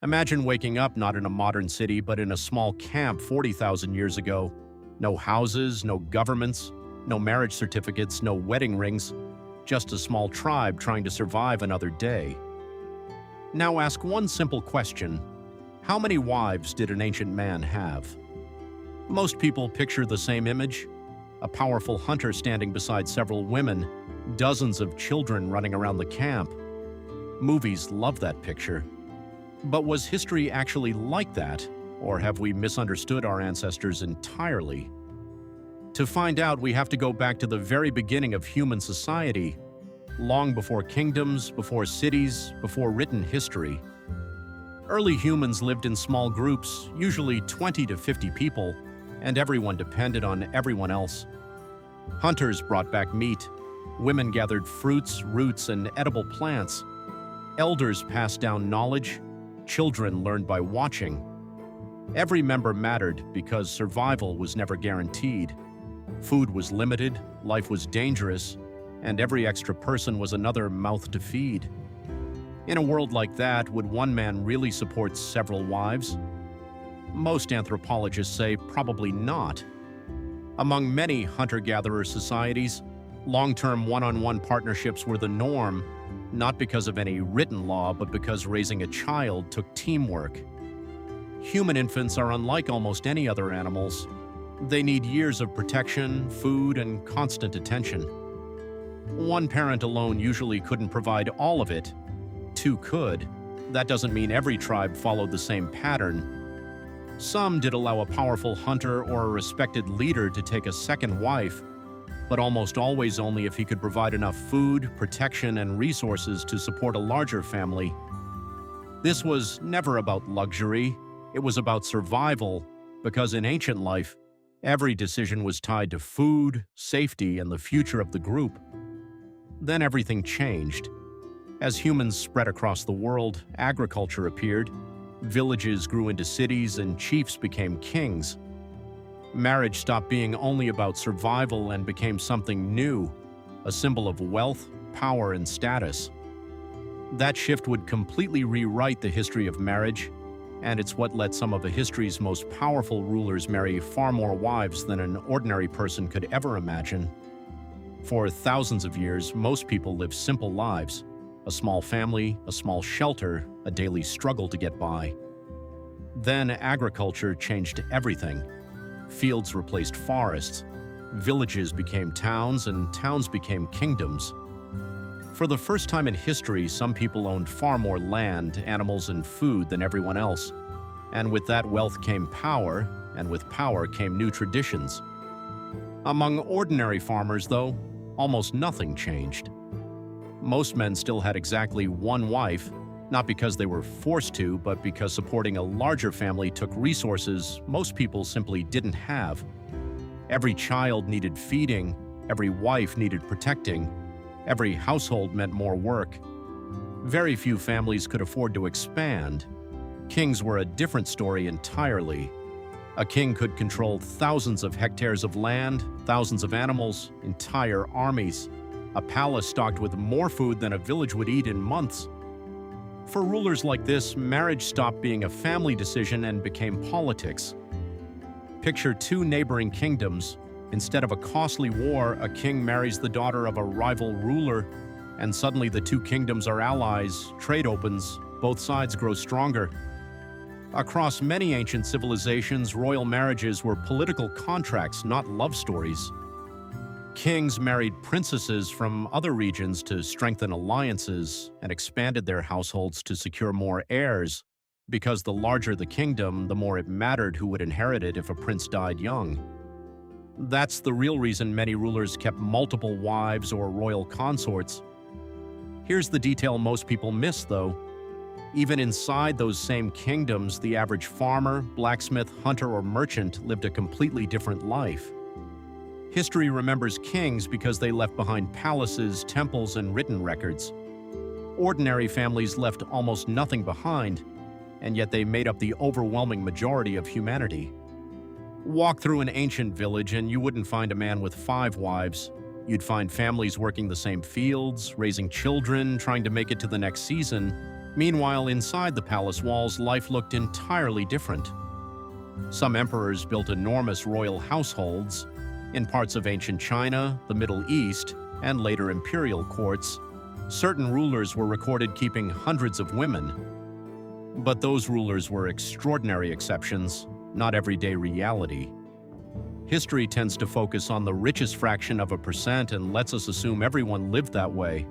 Imagine waking up not in a modern city but in a small camp 40,000 years ago. No houses, no governments, no marriage certificates, no wedding rings, just a small tribe trying to survive another day. Now ask one simple question. How many wives did an ancient man have? Most people picture the same image. A powerful hunter standing beside several women, dozens of children running around the camp. Movies love that picture. But was history actually like that, or have we misunderstood our ancestors entirely? To find out, we have to go back to the very beginning of human society, long before kingdoms, before cities, before written history. Early humans lived in small groups, usually 20 to 50 people, and everyone depended on everyone else. Hunters brought back meat. Women gathered fruits, roots, and edible plants. Elders passed down knowledge. Children learned by watching. Every member mattered because survival was never guaranteed. Food was limited, life was dangerous, and every extra person was another mouth to feed. In a world like that, would one man really support several wives? Most anthropologists say probably not. Among many hunter-gatherer societies, long-term one-on-one partnerships were the norm, not because of any written law, but because raising a child took teamwork. Human infants are unlike almost any other animals. They need years of protection, food, and constant attention. One parent alone usually couldn't provide all of it. Two could. That doesn't mean every tribe followed the same pattern. Some did allow a powerful hunter or a respected leader to take a second wife, but almost always only if he could provide enough food, protection, and resources to support a larger family. This was never about luxury. It was about survival, because in ancient life, every decision was tied to food, safety, and the future of the group. Then everything changed. As humans spread across the world, agriculture appeared, villages grew into cities, and chiefs became kings. Marriage stopped being only about survival and became something new, a symbol of wealth, power, and status. That shift would completely rewrite the history of marriage, and it's what let some of the history's most powerful rulers marry far more wives than an ordinary person could ever imagine. For thousands of years, most people lived simple lives. A small family, a small shelter, a daily struggle to get by. Then agriculture changed everything. Fields replaced forests. Villages became towns, and towns became kingdoms. For the first time in history, some people owned far more land, animals, and food than everyone else. And with that wealth came power, and with power came new traditions. Among ordinary farmers, though, almost nothing changed. Most men still had exactly one wife, not because they were forced to, but because supporting a larger family took resources most people simply didn't have. Every child needed feeding, every wife needed protecting, every household meant more work. Very few families could afford to expand. Kings were a different story entirely. A king could control thousands of hectares of land, thousands of animals, entire armies. A palace stocked with more food than a village would eat in months. For rulers like this, marriage stopped being a family decision and became politics. Picture two neighboring kingdoms. Instead of a costly war, a king marries the daughter of a rival ruler, and suddenly the two kingdoms are allies, trade opens, both sides grow stronger. Across many ancient civilizations, royal marriages were political contracts, not love stories. Kings married princesses from other regions to strengthen alliances and expanded their households to secure more heirs, because the larger the kingdom, the more it mattered who would inherit it if a prince died young. That's the real reason many rulers kept multiple wives or royal consorts. Here's the detail most people miss, though. Even inside those same kingdoms, the average farmer, blacksmith, hunter, or merchant lived a completely different life. History remembers kings because they left behind palaces, temples, and written records. Ordinary families left almost nothing behind, and yet they made up the overwhelming majority of humanity. Walk through an ancient village and you wouldn't find a man with 5 wives. You'd find families working the same fields, raising children, trying to make it to the next season. Meanwhile, inside the palace walls, life looked entirely different. Some emperors built enormous royal households. In parts of ancient China, the Middle East, and later imperial courts, certain rulers were recorded keeping hundreds of women. But those rulers were extraordinary exceptions, not everyday reality. History tends to focus on the richest fraction of a percent and lets us assume everyone lived that way.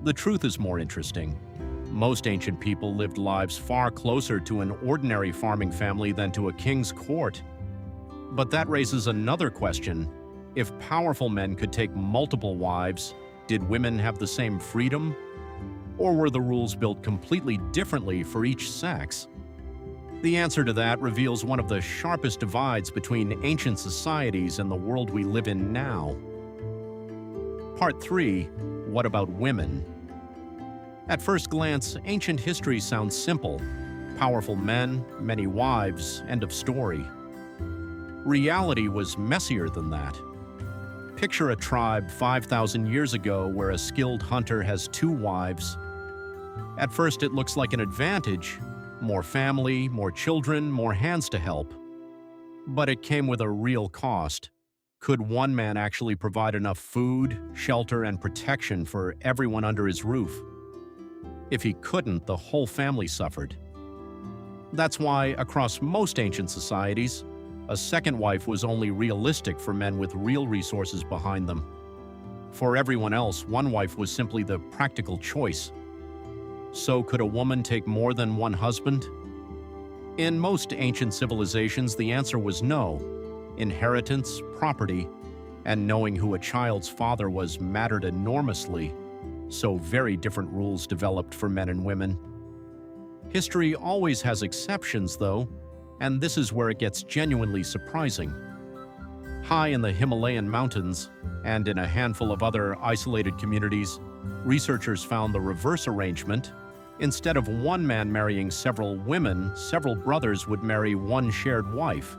The truth is more interesting. Most ancient people lived lives far closer to an ordinary farming family than to a king's court. But that raises another question. If powerful men could take multiple wives, did women have the same freedom? Or were the rules built completely differently for each sex? The answer to that reveals one of the sharpest divides between ancient societies and the world we live in now. Part 3. What about women? At first glance, ancient history sounds simple. Powerful men, many wives, end of story. Reality was messier than that. Picture a tribe 5,000 years ago where a skilled hunter has 2 wives. At first, it looks like an advantage. More family, more children, more hands to help. But it came with a real cost. Could one man actually provide enough food, shelter, and protection for everyone under his roof? If he couldn't, the whole family suffered. That's why, across most ancient societies, a second wife was only realistic for men with real resources behind them. For everyone else, one wife was simply the practical choice. So could a woman take more than one husband? In most ancient civilizations, the answer was no. Inheritance, property, and knowing who a child's father was mattered enormously. So very different rules developed for men and women. History always has exceptions, though, and this is where it gets genuinely surprising. High in the Himalayan mountains, and in a handful of other isolated communities, researchers found the reverse arrangement. Instead of one man marrying several women, several brothers would marry one shared wife.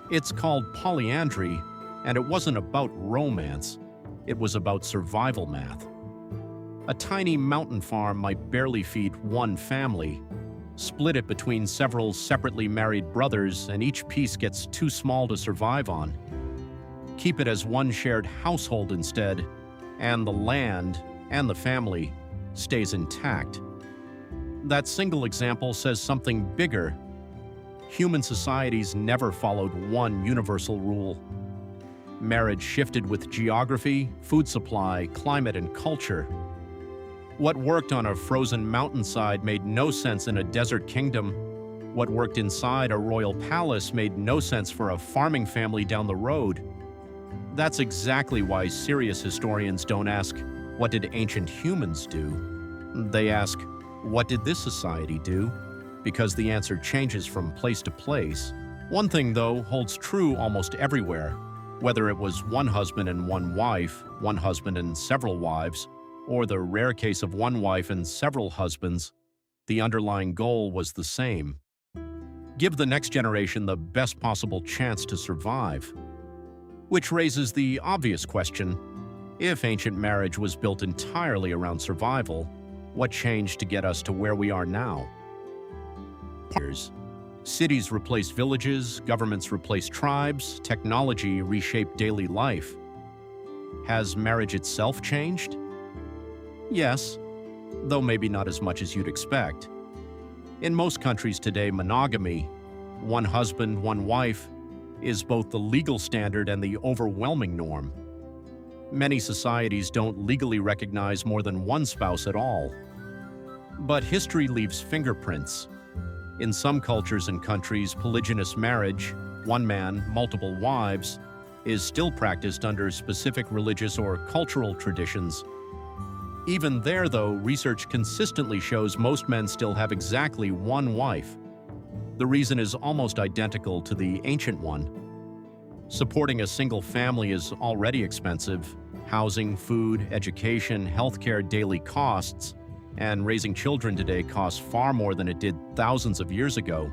It's called Polyandry, and it wasn't about romance. It was about survival math. A tiny mountain farm might barely feed one family. Split it between several separately married brothers, and each piece gets too small to survive on. Keep it as one shared household instead, and the land and the family stays intact. That single example says something bigger. Human societies never followed one universal rule. Marriage shifted with geography, food supply, climate, and culture. What worked on a frozen mountainside made no sense in a desert kingdom. What worked inside a royal palace made no sense for a farming family down the road. That's exactly why serious historians don't ask, "What did ancient humans do?" They ask, "What did this society do?" Because the answer changes from place to place. One thing, though, holds true almost everywhere. Whether it was one husband and one wife, one husband and several wives, or the rare case of one wife and several husbands, the underlying goal was the same. Give the next generation the best possible chance to survive. Which raises the obvious question, if ancient marriage was built entirely around survival, what changed to get us to where we are now? Cities replaced villages, governments replaced tribes, technology reshaped daily life. Has marriage itself changed? Yes, though maybe not as much as you'd expect. In most countries today, monogamy, one husband, one wife, is both the legal standard and the overwhelming norm. Many societies don't legally recognize more than one spouse at all. But history leaves fingerprints. In some cultures and countries, polygynous marriage, one man, multiple wives, is still practiced under specific religious or cultural traditions. Even there, though, research consistently shows most men still have exactly one wife. The reason is almost identical to the ancient one. Supporting a single family is already expensive. Housing, food, education, healthcare, daily costs, and raising children today costs far more than it did thousands of years ago.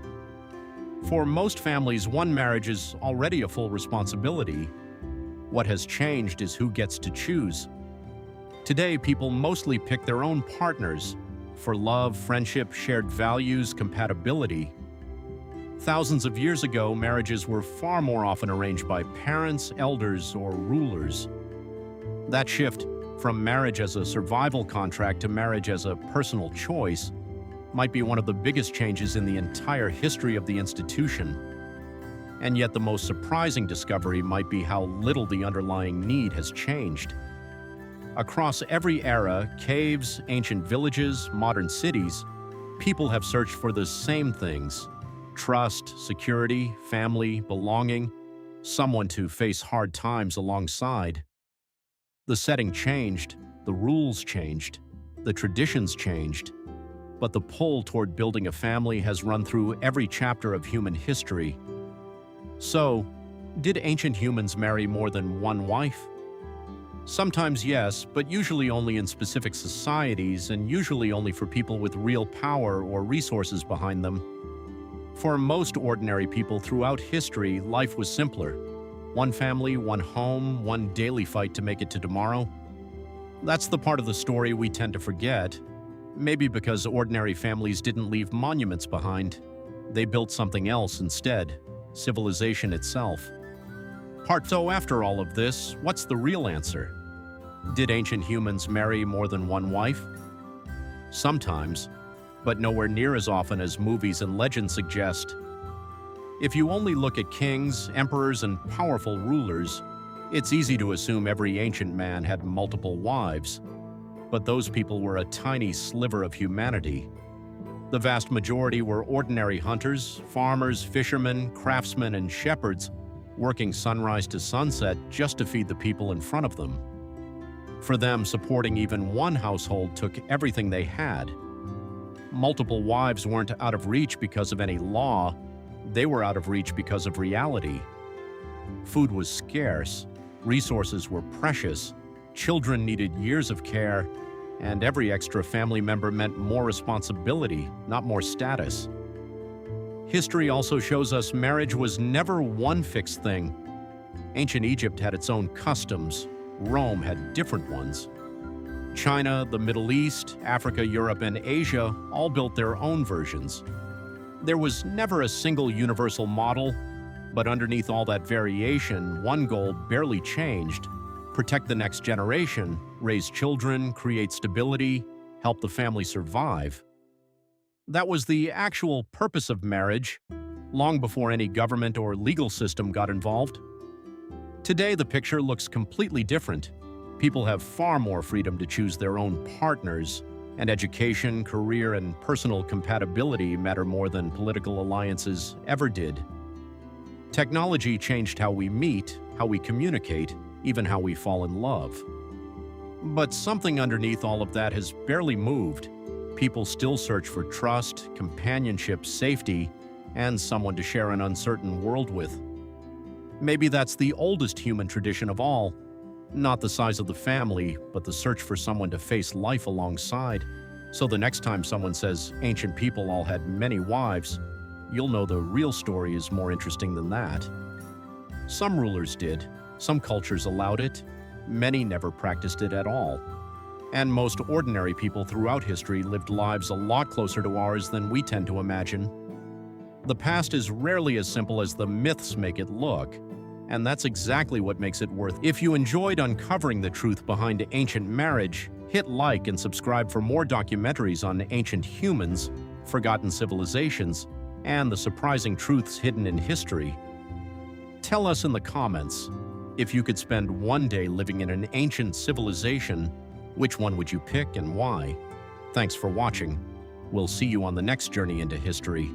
For most families, one marriage is already a full responsibility. What has changed is who gets to choose. Today, people mostly pick their own partners. for love, friendship, shared values, compatibility. Thousands of years ago, marriages were far more often arranged by parents, elders, or rulers. That shift from marriage as a survival contract to marriage as a personal choice might be one of the biggest changes in the entire history of the institution. And yet the most surprising discovery might be how little the underlying need has changed. Across every era, caves, ancient villages, modern cities, people have searched for the same things: trust, security, family, belonging, someone to face hard times alongside. The setting changed, the rules changed, the traditions changed, but the pull toward building a family has run through every chapter of human history. So, did ancient humans marry more than one wife? Sometimes yes, but usually only in specific societies and usually only for people with real power or resources behind them. For most ordinary people throughout history, life was simpler. One family, one home, one daily fight to make it to tomorrow. That's the part of the story we tend to forget. Maybe because ordinary families didn't leave monuments behind. They built something else instead, civilization itself. So after all of this, what's the real answer? Did ancient humans marry more than one wife? Sometimes, but nowhere near as often as movies and legends suggest. If you only look at kings, emperors, and powerful rulers, it's easy to assume every ancient man had multiple wives. But those people were a tiny sliver of humanity. The vast majority were ordinary hunters, farmers, fishermen, craftsmen, and shepherds, working sunrise to sunset just to feed the people in front of them. For them, supporting even one household took everything they had. Multiple wives weren't out of reach because of any law, they were out of reach because of reality. Food was scarce, resources were precious, children needed years of care, and every extra family member meant more responsibility, not more status. History also shows us marriage was never one fixed thing. Ancient Egypt had its own customs. Rome had different ones. China, the Middle East, Africa, Europe, and Asia all built their own versions. There was never a single universal model, but underneath all that variation, one goal barely changed: protect the next generation, raise children, create stability, help the family survive. That was the actual purpose of marriage, long before any government or legal system got involved. Today, the picture looks completely different. People have far more freedom to choose their own partners, and education, career, and personal compatibility matter more than political alliances ever did. Technology changed how we meet, how we communicate, even how we fall in love. But something underneath all of that has barely moved. People still search for trust, companionship, safety, and someone to share an uncertain world with. Maybe that's the oldest human tradition of all. Not the size of the family, but the search for someone to face life alongside. So the next time someone says ancient people all had many wives, you'll know the real story is more interesting than that. Some rulers did, some cultures allowed it, many never practiced it at all. And most ordinary people throughout history lived lives a lot closer to ours than we tend to imagine. The past is rarely as simple as the myths make it look, and that's exactly what makes it worth it. If you enjoyed uncovering the truth behind ancient marriage, hit like and subscribe for more documentaries on ancient humans, forgotten civilizations, and the surprising truths hidden in history. Tell us in the comments, if you could spend one day living in an ancient civilization, which one would you pick and why? Thanks for watching. We'll see you on the next journey into history.